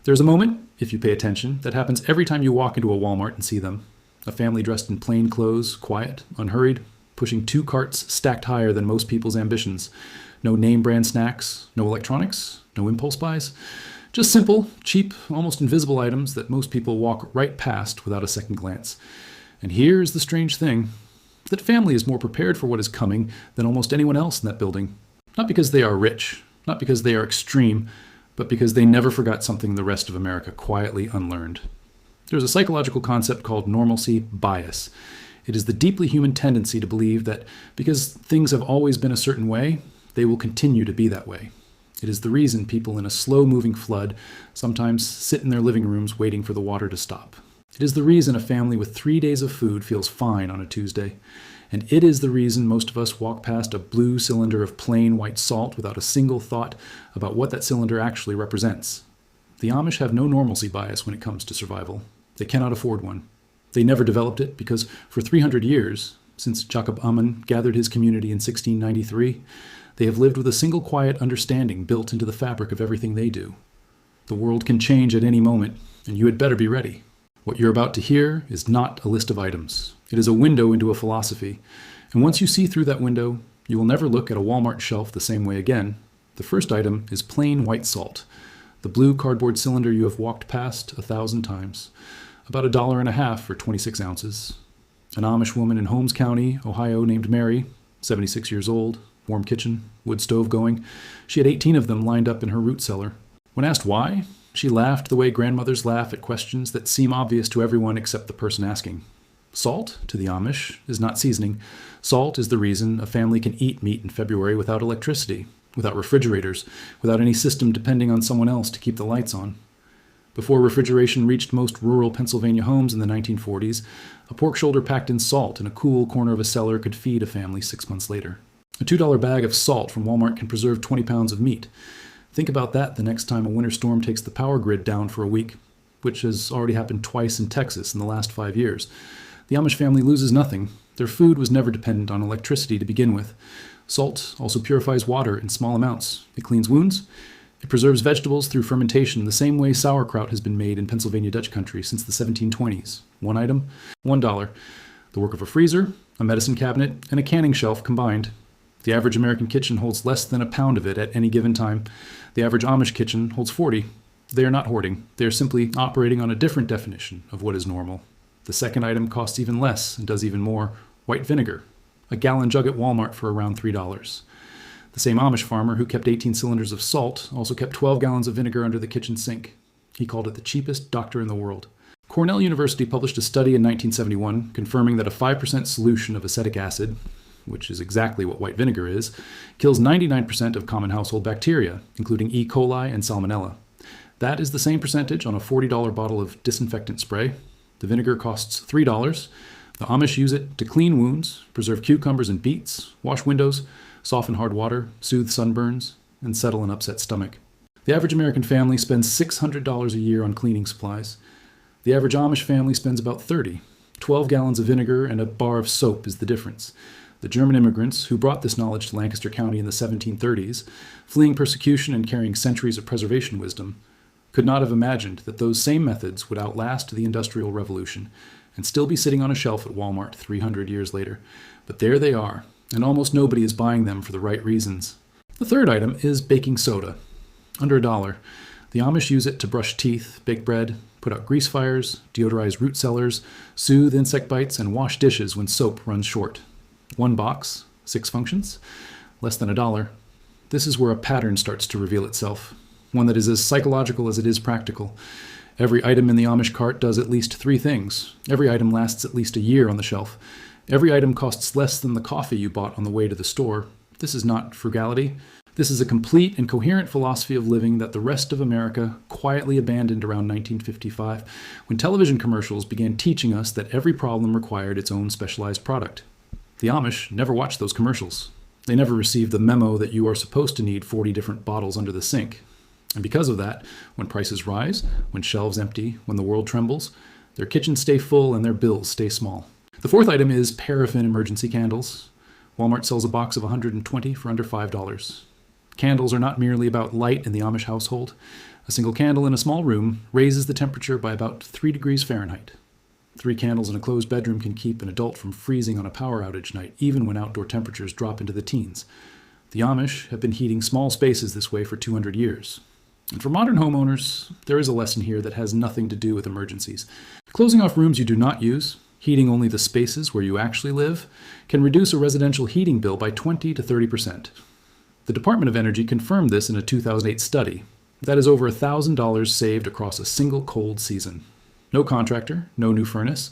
There's a moment, if you pay attention, that happens every time you walk into a Walmart and see them. A family dressed in plain clothes, quiet, unhurried, pushing 2 carts stacked higher than most people's ambitions. No name brand snacks, no electronics, no impulse buys. Just simple, cheap, almost invisible items that most people walk right past without a second glance. And here's the strange thing, that family is more prepared for what is coming than almost anyone else in that building. Not because they are rich, not because they are extreme, but because they never forgot something the rest of America quietly unlearned. There's a psychological concept called normalcy bias. It is the deeply human tendency to believe that because things have always been a certain way, they will continue to be that way. It is the reason people in a slow-moving flood sometimes sit in their living rooms waiting for the water to stop. It is the reason a family with 3 days of food feels fine on a Tuesday. And it is the reason most of us walk past a blue cylinder of plain white salt without a single thought about what that cylinder actually represents. The Amish have no normalcy bias when it comes to survival. They cannot afford one. They never developed it because for 300 years, since Jacob Ammann gathered his community in 1693, they have lived with a single quiet understanding built into the fabric of everything they do. The world can change at any moment, and you had better be ready. What you're about to hear is not a list of items. It is a window into a philosophy. And once you see through that window, you will never look at a Walmart shelf the same way again. The first item is plain white salt, the blue cardboard cylinder you have walked past 1,000 times. About $1.50 for 26 ounces. An Amish woman in Holmes County, Ohio named Mary, 76 years old, warm kitchen, wood stove going. She had 18 of them lined up in her root cellar. When asked why, she laughed the way grandmothers laugh at questions that seem obvious to everyone except the person asking. Salt, to the Amish, is not seasoning. Salt is the reason a family can eat meat in February without electricity, without refrigerators, without any system depending on someone else to keep the lights on. Before refrigeration reached most rural Pennsylvania homes in the 1940s, a pork shoulder packed in salt in a cool corner of a cellar could feed a family 6 months later. A $2 bag of salt from Walmart can preserve 20 pounds of meat. Think about that the next time a winter storm takes the power grid down for a week, which has already happened twice in Texas in the last 5 years. The Amish family loses nothing. Their food was never dependent on electricity to begin with. Salt also purifies water in small amounts. It cleans wounds. It preserves vegetables through fermentation the same way sauerkraut has been made in Pennsylvania Dutch country since the 1720s. One item, $1. The work of a freezer, a medicine cabinet, and a canning shelf combined. The average American kitchen holds less than a pound of it at any given time. The average Amish kitchen holds 40. They are not hoarding. They are simply operating on a different definition of what is normal. The second item costs even less and does even more. White vinegar. A gallon jug at Walmart for around $3. The same Amish farmer who kept 18 cylinders of salt also kept 12 gallons of vinegar under the kitchen sink. He called it the cheapest doctor in the world. Cornell University published a study in 1971 confirming that a 5% solution of acetic acid, which is exactly what white vinegar is, kills 99% of common household bacteria, including E. coli and salmonella. That is the same percentage on a $40 bottle of disinfectant spray. The vinegar costs $3. The Amish use it to clean wounds, preserve cucumbers and beets, wash windows, soften hard water, soothe sunburns, and settle an upset stomach. The average American family spends $600 a year on cleaning supplies. The average Amish family spends about $30. 12 gallons of vinegar and a bar of soap is the difference. The German immigrants who brought this knowledge to Lancaster County in the 1730s, fleeing persecution and carrying centuries of preservation wisdom, could not have imagined that those same methods would outlast the Industrial Revolution and still be sitting on a shelf at Walmart 300 years later. But there they are, and almost nobody is buying them for the right reasons. The third item is baking soda. Under $1. The Amish use it to brush teeth, bake bread, put out grease fires, deodorize root cellars, soothe insect bites, and wash dishes when soap runs short. 1 box, 6 functions, less than $1. This is where a pattern starts to reveal itself, one that is as psychological as it is practical. Every item in the Amish cart does at least 3 things. Every item lasts at least a year on the shelf. Every item costs less than the coffee you bought on the way to the store. This is not frugality. This is a complete and coherent philosophy of living that the rest of America quietly abandoned around 1955, when television commercials began teaching us that every problem required its own specialized product. The Amish never watched those commercials. They never received the memo that you are supposed to need 40 different bottles under the sink. And because of that, when prices rise, when shelves empty, when the world trembles, their kitchens stay full and their bills stay small. The fourth item is paraffin emergency candles. Walmart sells a box of 120 for under $5. Candles are not merely about light in the Amish household. A single candle in a small room raises the temperature by about 3 degrees Fahrenheit. 3 candles in a closed bedroom can keep an adult from freezing on a power outage night, even when outdoor temperatures drop into the teens. The Amish have been heating small spaces this way for 200 years. And for modern homeowners, there is a lesson here that has nothing to do with emergencies. Closing off rooms you do not use, heating only the spaces where you actually live, can reduce a residential heating bill by 20 to 30%. The Department of Energy confirmed this in a 2008 study. That is over $1,000 saved across a single cold season. No contractor, no new furnace,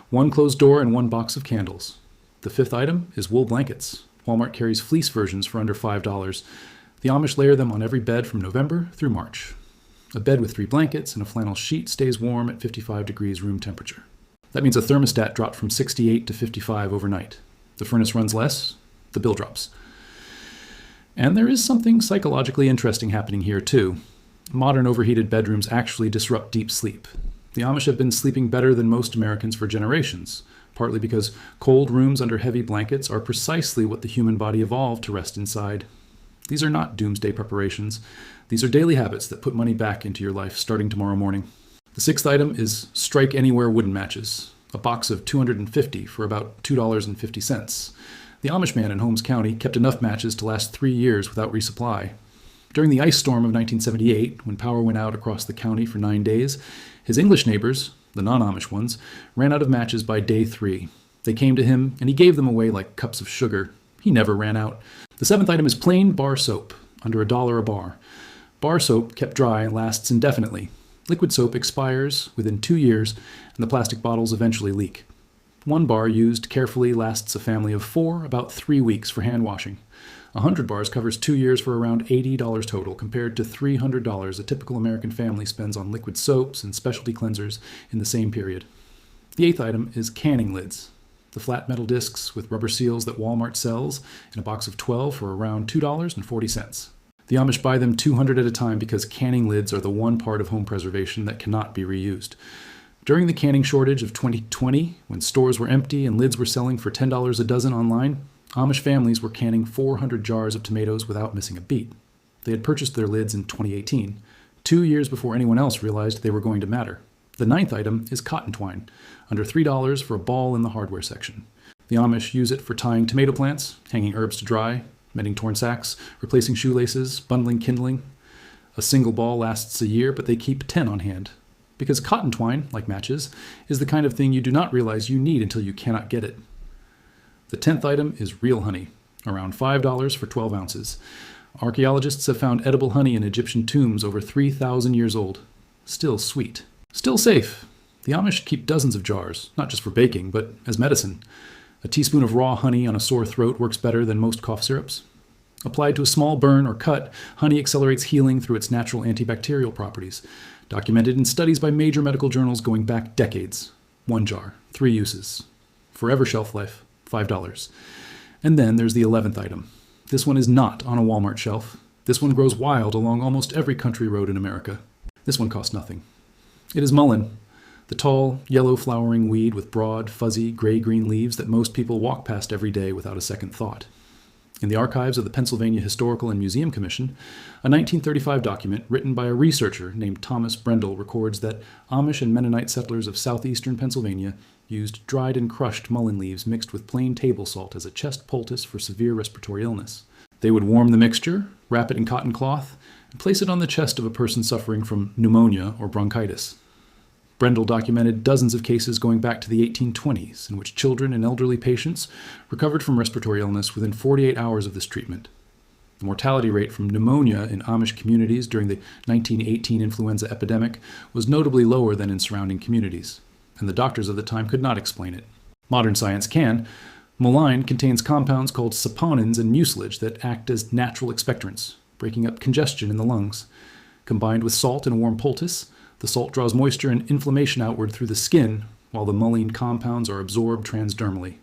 1 closed door and 1 box of candles. The 5th item is wool blankets. Walmart carries fleece versions for under $5. The Amish layer them on every bed from November through March. A bed with 3 blankets and a flannel sheet stays warm at 55 degrees room temperature. That means a thermostat dropped from 68 to 55 overnight. The furnace runs less, the bill drops. And there is something psychologically interesting happening here too. Modern overheated bedrooms actually disrupt deep sleep. The Amish have been sleeping better than most Americans for generations, partly because cold rooms under heavy blankets are precisely what the human body evolved to rest inside. These are not doomsday preparations. These are daily habits that put money back into your life starting tomorrow morning. The 6th item is Strike Anywhere wooden matches, a box of 250 for about $2.50. The Amish man in Holmes County kept enough matches to last 3 years without resupply. During the ice storm of 1978, when power went out across the county for 9 days, his English neighbors, the non-Amish ones, ran out of matches by day 3. They came to him, and he gave them away like cups of sugar. He never ran out. The 7th item is plain bar soap, under $1 a bar. Bar soap kept dry lasts indefinitely. Liquid soap expires within 2 years, and the plastic bottles eventually leak. 1 bar used carefully lasts a family of 4 about 3 weeks for hand washing. 100 bars covers 2 years for around $80 total, compared to $300 a typical American family spends on liquid soaps and specialty cleansers in the same period. The 8th item is canning lids. The flat metal discs with rubber seals that Walmart sells in a box of 12 for around $2.40. The Amish buy them 200 at a time because canning lids are the one part of home preservation that cannot be reused. During the canning shortage of 2020, when stores were empty and lids were selling for $10 a dozen online, Amish families were canning 400 jars of tomatoes without missing a beat. They had purchased their lids in 2018, 2 years before anyone else realized they were going to matter. The 9th item is cotton twine, under $3 for a ball in the hardware section. The Amish use it for tying tomato plants, hanging herbs to dry, mending torn sacks, replacing shoelaces, bundling kindling. A single ball lasts a year, but they keep 10 on hand. Because cotton twine, like matches, is the kind of thing you do not realize you need until you cannot get it. The 10th item is real honey, around $5 for 12 ounces. Archaeologists have found edible honey in Egyptian tombs over 3,000 years old. Still sweet. Still safe. The Amish keep dozens of jars, not just for baking, but as medicine. A teaspoon of raw honey on a sore throat works better than most cough syrups. Applied to a small burn or cut, honey accelerates healing through its natural antibacterial properties, documented in studies by major medical journals going back decades. 1 jar, 3 uses. Forever shelf life, $5. And then there's the 11th item. This one is not on a Walmart shelf. This one grows wild along almost every country road in America. This one costs nothing. It is mullein, the tall, yellow-flowering weed with broad, fuzzy, gray-green leaves that most people walk past every day without a second thought. In the archives of the Pennsylvania Historical and Museum Commission, a 1935 document written by a researcher named Thomas Brendel records that Amish and Mennonite settlers of southeastern Pennsylvania used dried and crushed mullein leaves mixed with plain table salt as a chest poultice for severe respiratory illness. They would warm the mixture, wrap it in cotton cloth, and place it on the chest of a person suffering from pneumonia or bronchitis. Brendel documented dozens of cases going back to the 1820s in which children and elderly patients recovered from respiratory illness within 48 hours of this treatment. The mortality rate from pneumonia in Amish communities during the 1918 influenza epidemic was notably lower than in surrounding communities, and the doctors of the time could not explain it. Modern science can. Mullein contains compounds called saponins and mucilage that act as natural expectorants, breaking up congestion in the lungs. Combined with salt and a warm poultice, the salt draws moisture and inflammation outward through the skin, while the mullein compounds are absorbed transdermally.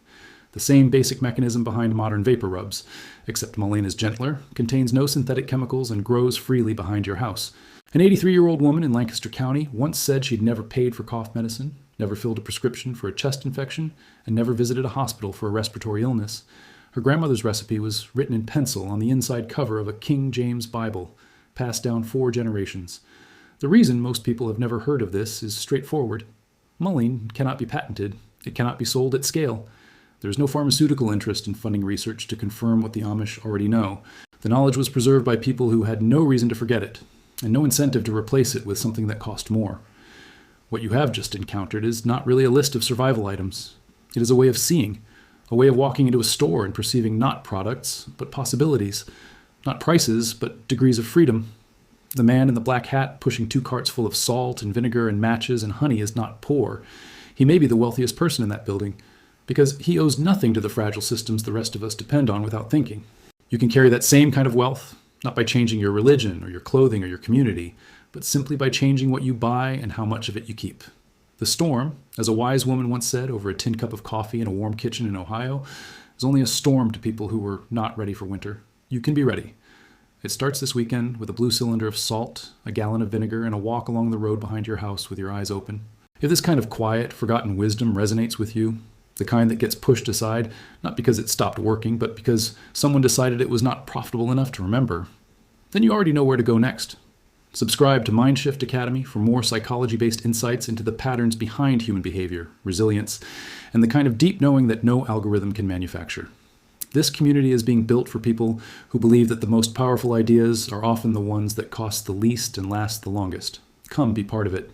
The same basic mechanism behind modern vapor rubs, except mullein is gentler, contains no synthetic chemicals, and grows freely behind your house. An 83-year-old woman in Lancaster County once said she'd never paid for cough medicine, never filled a prescription for a chest infection, and never visited a hospital for a respiratory illness. Her grandmother's recipe was written in pencil on the inside cover of a King James Bible, passed down 4 generations. The reason most people have never heard of this is straightforward. Mullein cannot be patented. It cannot be sold at scale. There is no pharmaceutical interest in funding research to confirm what the Amish already know. The knowledge was preserved by people who had no reason to forget it, and no incentive to replace it with something that cost more. What you have just encountered is not really a list of survival items. It is a way of seeing, a way of walking into a store and perceiving not products, but possibilities, not prices, but degrees of freedom. The man in the black hat pushing 2 carts full of salt and vinegar and matches and honey is not poor. He may be the wealthiest person in that building, because he owes nothing to the fragile systems the rest of us depend on without thinking. You can carry that same kind of wealth, not by changing your religion or your clothing or your community, but simply by changing what you buy and how much of it you keep. The storm, as a wise woman once said over a tin cup of coffee in a warm kitchen in Ohio, is only a storm to people who were not ready for winter. You can be ready. It starts this weekend with a blue cylinder of salt, a gallon of vinegar, and a walk along the road behind your house with your eyes open. If this kind of quiet, forgotten wisdom resonates with you, the kind that gets pushed aside, not because it stopped working, but because someone decided it was not profitable enough to remember, then you already know where to go next. Subscribe to Mindshift Academy for more psychology-based insights into the patterns behind human behavior, resilience, and the kind of deep knowing that no algorithm can manufacture. This community is being built for people who believe that the most powerful ideas are often the ones that cost the least and last the longest. Come be part of it.